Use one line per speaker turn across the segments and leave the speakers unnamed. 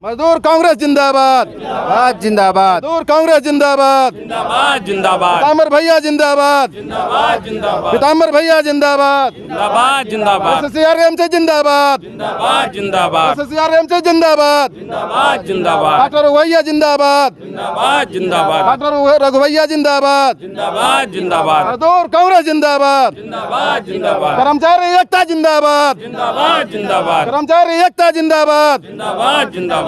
मजदूर कांग्रेस जिंदाबाद
जिंदाबाद जिंदाबाद
मजदूर कांग्रेस जिंदाबाद
जिंदाबाद जिंदाबाद
पीताम्बर भैया जिंदाबाद
जिंदाबाद जिंदाबाद
पीताम्बर भैया जिंदाबाद
जिंदाबाद जिंदाबाद
एससीआरएम से जिंदाबाद
जिंदाबाद जिंदाबाद
एससीआरएम से जिंदाबाद
जिंदाबाद जिंदाबाद
डॉक्टर रघुवैया जिंदाबाद
जिंदाबाद जिंदाबाद
डॉक्टर रघुवैया जिंदाबाद
जिंदाबाद जिंदाबाद
मजदूर कांग्रेस जिंदाबाद
जिंदाबाद जिंदाबाद
कर्मचारी एकता जिंदाबाद
जिंदाबाद जिंदाबाद
कर्मचारी एकता जिंदाबाद
जिंदाबाद जिंदाबाद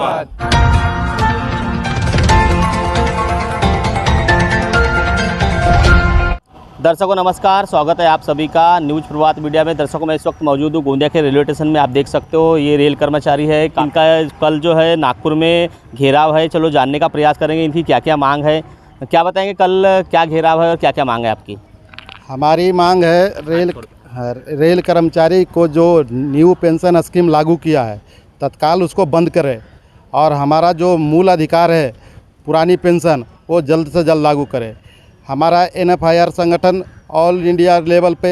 दर्शकों नमस्कार, स्वागत है आप सभी का न्यूज प्रभात मीडिया में। दर्शकों मैं इस वक्त मौजूद हूँ गोंदिया के रेलवे स्टेशन में। आप देख सकते हो ये रेल कर्मचारी है, इनका कल जो है नागपुर में घेराव है। चलो जानने का प्रयास करेंगे इनकी क्या क्या मांग है। क्या बताएंगे कल क्या घेराव है और क्या क्या मांग है आपकी?
हमारी मांग है रेल कर्मचारी को जो न्यू पेंशन स्कीम लागू किया है तत्काल उसको बंद करे और हमारा जो मूल अधिकार है पुरानी पेंशन वो जल्द से जल्द लागू करे। हमारा NFIR संगठन ऑल इंडिया लेवल पे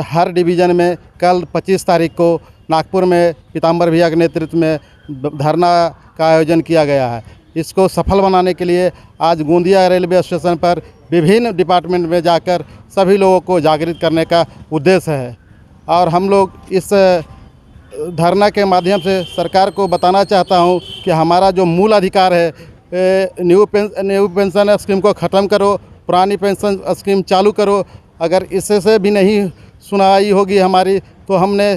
हर डिवीज़न में कल 25 तारीख को नागपुर में पीताम्बर भैया के नेतृत्व में धरना का आयोजन किया गया है। इसको सफल बनाने के लिए आज गोंदिया रेलवे स्टेशन पर विभिन्न डिपार्टमेंट में जाकर सभी लोगों को जागृत करने का उद्देश्य है और हम लोग इस धरना के माध्यम से सरकार को बताना चाहता हूं कि हमारा जो मूल अधिकार है न्यू पेंशन स्कीम को ख़त्म करो, पुरानी पेंशन स्कीम चालू करो। अगर इससे भी नहीं सुनाई होगी हमारी तो हमने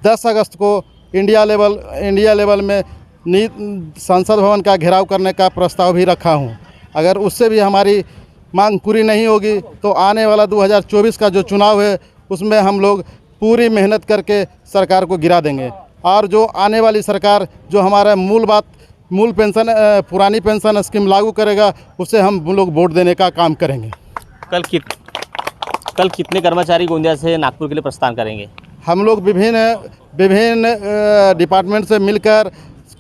10 अगस्त को इंडिया लेवल में संसद भवन का घेराव करने का प्रस्ताव भी रखा हूं। अगर उससे भी हमारी मांग पूरी नहीं होगी तो आने वाला 2024 का जो चुनाव है उसमें हम लोग पूरी मेहनत करके सरकार को गिरा देंगे और जो आने वाली सरकार जो हमारा मूल पेंशन पुरानी पेंशन स्कीम लागू करेगा उससे हम लोग वोट देने का काम करेंगे।
कल कितने कर्मचारी गोंदिया से नागपुर के लिए प्रस्थान करेंगे?
हम लोग विभिन्न डिपार्टमेंट से मिलकर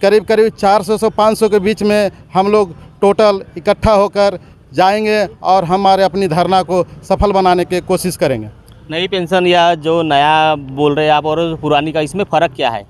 करीब 400 से 500 के बीच में हम लोग टोटल इकट्ठा होकर जाएंगे और हमारे अपनी धरना को सफल बनाने की कोशिश करेंगे।
नई पेंशन या जो नया बोल रहे हैं आप और पुरानी का इसमें फ़र्क क्या है?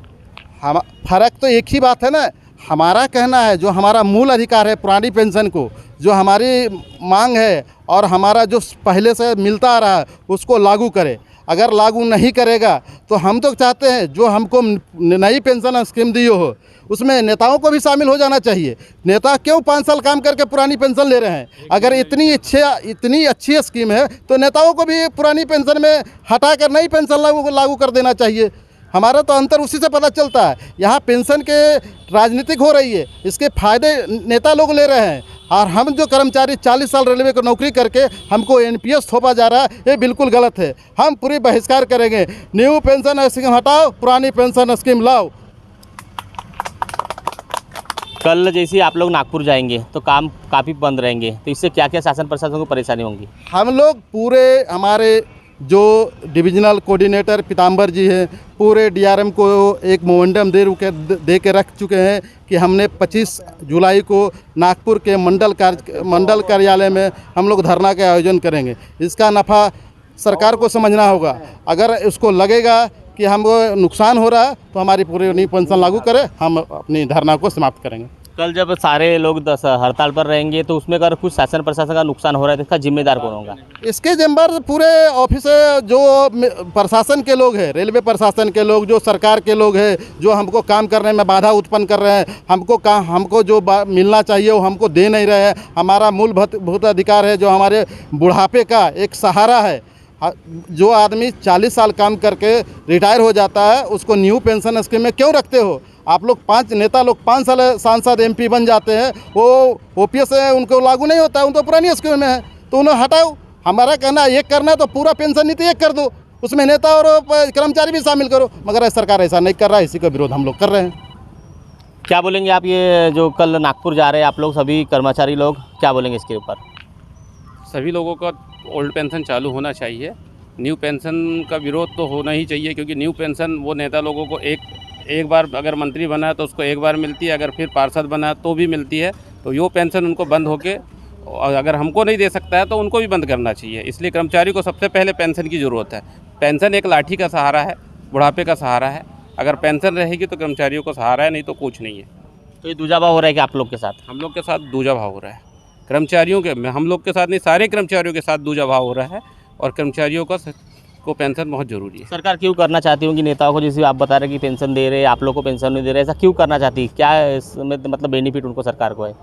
फ़र्क तो एक ही बात है ना। हमारा कहना है जो हमारा मूल अधिकार है पुरानी पेंशन को जो हमारी मांग है और हमारा जो पहले से मिलता आ रहा है उसको लागू करे। अगर लागू नहीं करेगा तो हम तो चाहते हैं जो हमको नई पेंशन स्कीम दी हो उसमें नेताओं को भी शामिल हो जाना चाहिए। नेता क्यों 5 साल काम करके पुरानी पेंशन ले रहे हैं? अगर इतनी अच्छी स्कीम है तो नेताओं को भी पुरानी पेंशन में हटाकर नई पेंशन लागू कर देना चाहिए। हमारा तो अंतर उसी से पता चलता है। यहाँ पेंशन के राजनीतिक हो रही है, इसके फ़ायदे नेता लोग ले रहे हैं और हम जो कर्मचारी 40 साल रेलवे को नौकरी करके हमको NPS थोपा जा रहा है, ये बिल्कुल गलत है। हम पूरी बहिष्कार करेंगे। न्यू पेंशन स्कीम हटाओ, पुरानी पेंशन स्कीम लाओ।
कल जैसे आप लोग नागपुर जाएंगे तो काम काफ़ी बंद रहेंगे, तो इससे क्या क्या शासन प्रशासन को परेशानी होंगी?
हम लोग पूरे हमारे जो डिविजनल कोऑर्डिनेटर पीताम्बर जी हैं पूरे DRM को एक मोमेंटम दे के रख चुके हैं कि हमने 25 जुलाई को नागपुर के मंडल कार्यालय में हम लोग धरना का आयोजन करेंगे। इसका नफ़ा सरकार को समझना होगा। अगर उसको लगेगा कि हमको नुकसान हो रहा है तो हमारी पूरी नई पेंशन लागू करें, हम अपनी धरना को समाप्त करेंगे।
कल जब सारे लोग हड़ताल पर रहेंगे तो उसमें अगर कुछ शासन प्रशासन का नुकसान हो रहा है तो इसका जिम्मेदार कौन होगा? इसके
जिम्मेदार पूरे ऑफिस जो प्रशासन के लोग हैं, रेलवे प्रशासन के लोग, जो सरकार के लोग हैं, जो हमको काम करने में बाधा उत्पन्न कर रहे हैं। हमको जो मिलना चाहिए वो हमको दे नहीं रहे हैं। हमारा मूलभूत अधिकार है जो हमारे बुढ़ापे का एक सहारा है। जो आदमी 40 साल काम करके रिटायर हो जाता है उसको न्यू पेंशन स्कीम में क्यों रखते हो? आप लोग 5 नेता लोग 5 साल सांसद MP बन जाते हैं, वो OPS है उनको लागू नहीं होता है, उनको पुरानी स्कीम में है तो उन्हें हटाओ। हमारा कहना एक करना है तो पूरा पेंशन नीति एक कर दो, उसमें नेता और कर्मचारी भी शामिल करो, मगर सरकार ऐसा नहीं कर रहा है। इसी का विरोध हम लोग कर रहे हैं।
क्या बोलेंगे आप? ये जो कल नागपुर जा रहे हैं आप लोग सभी कर्मचारी लोग, क्या बोलेंगे इसके ऊपर?
सभी लोगों का ओल्ड पेंशन चालू होना चाहिए। न्यू पेंशन का विरोध तो होना ही चाहिए क्योंकि न्यू पेंशन वो नेता लोगों को एक बार अगर मंत्री बना है तो उसको एक बार मिलती है, अगर फिर पार्षद बना तो भी मिलती है। तो यो पेंशन उनको बंद होके अगर हमको नहीं दे सकता है तो उनको भी बंद करना चाहिए। इसलिए कर्मचारी को सबसे पहले पेंशन की ज़रूरत है। पेंशन एक लाठी का सहारा है, बुढ़ापे का सहारा है। अगर पेंशन रहेगी तो कर्मचारियों को सहारा है, नहीं तो कुछ नहीं है।
तो ये दूजा भाव हो रहा है कि आप लोग के साथ?
हम लोग के साथ दूजा भाव हो रहा है, कर्मचारियों के, हम लोग के साथ नहीं, सारे कर्मचारियों के साथ दूजा भाव हो रहा है। और कर्मचारियों को पेंशन बहुत ज़रूरी है।
सरकार क्यों करना चाहती होंगी नेताओं को, जैसे आप बता रहे हैं कि पेंशन दे रहे हैं, आप लोग को पेंशन नहीं दे रहे, ऐसा क्यों करना चाहती है? क्या इसमें मतलब बेनिफिट उनको सरकार को है?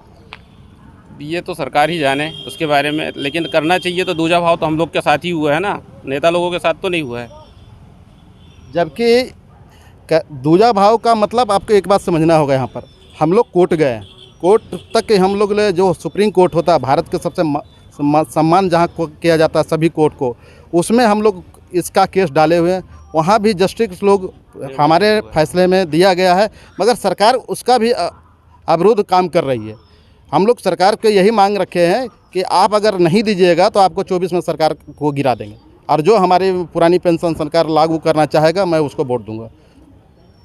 ये तो सरकार ही जाने उसके बारे में, लेकिन करना चाहिए। तो दूजा भाव तो हम लोग के साथ ही हुआ है ना, नेता लोगों के साथ तो नहीं हुआ है।
जबकि दूजा भाव का मतलब आपको एक बात समझना होगा, यहाँ पर हम लोग कोर्ट गए, कोर्ट तक के हम लोग ले, जो सुप्रीम कोर्ट होता है भारत के सबसे सम्मान जहाँ को किया जाता है सभी कोर्ट को, उसमें हम लोग इसका केस डाले हुए हैं। वहाँ भी जस्टिस लोग हमारे फैसले में दिया गया है, मगर सरकार उसका भी अवरुद्ध काम कर रही है। हम लोग सरकार के यही मांग रखे हैं कि आप अगर नहीं दीजिएगा तो आपको 24 में सरकार को गिरा देंगे, और जो हमारी पुरानी पेंशन सरकार लागू करना चाहेगा मैं उसको वोट दूंगा।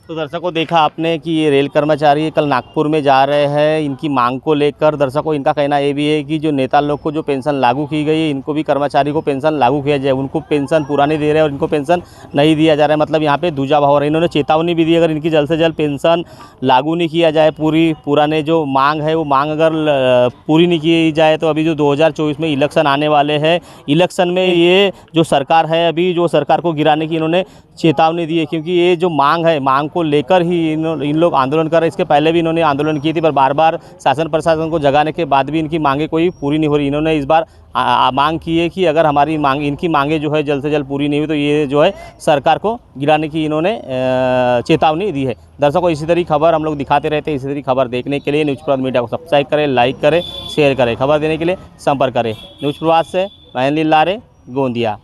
तो दर्शकों, देखा आपने कि ये रेल कर्मचारी कल नागपुर में जा रहे हैं इनकी मांग को लेकर। दर्शकों, इनका कहना ये भी है कि जो नेता लोग को जो पेंशन लागू की गई है, इनको भी कर्मचारी को पेंशन लागू किया जाए। उनको पेंशन पूरा नहीं दे रहे और इनको पेंशन नहीं दिया जा रहा है, मतलब यहाँ पे दूजा भाव हो रहा है। इन्होंने चेतावनी भी दी, अगर इनकी जल्द से जल्द पेंशन लागू नहीं किया जाए, पुराने जो मांग है वो मांग अगर पूरी नहीं की जाए, तो अभी जो 2024 में इलेक्शन आने वाले हैं, इलेक्शन में ये जो सरकार है अभी, जो सरकार को गिराने की इन्होंने चेतावनी दी है। क्योंकि ये जो मांग है, मांग को लेकर ही इन लोग आंदोलन कर रहे हैं। इसके पहले भी इन्होंने आंदोलन की थी, पर बार बार शासन प्रशासन को जगाने के बाद भी इनकी मांगे कोई पूरी नहीं हो रही। इन्होंने इस बार मांग की है कि अगर हमारी मांग, इनकी मांगे जो है जल्द से जल्द पूरी नहीं हुई तो ये जो है सरकार को गिराने की इन्होंने चेतावनी दी है। दर्शकों, इसी तरह खबर हम लोग दिखाते रहते हैं। इसी तरह खबर देखने के लिए न्यूज़ प्रभात मीडिया को सब्सक्राइब करें, लाइक करें, शेयर करें। खबर देने के लिए संपर्क करें। न्यूज़ प्रभात से मैं लारे, गोंदिया।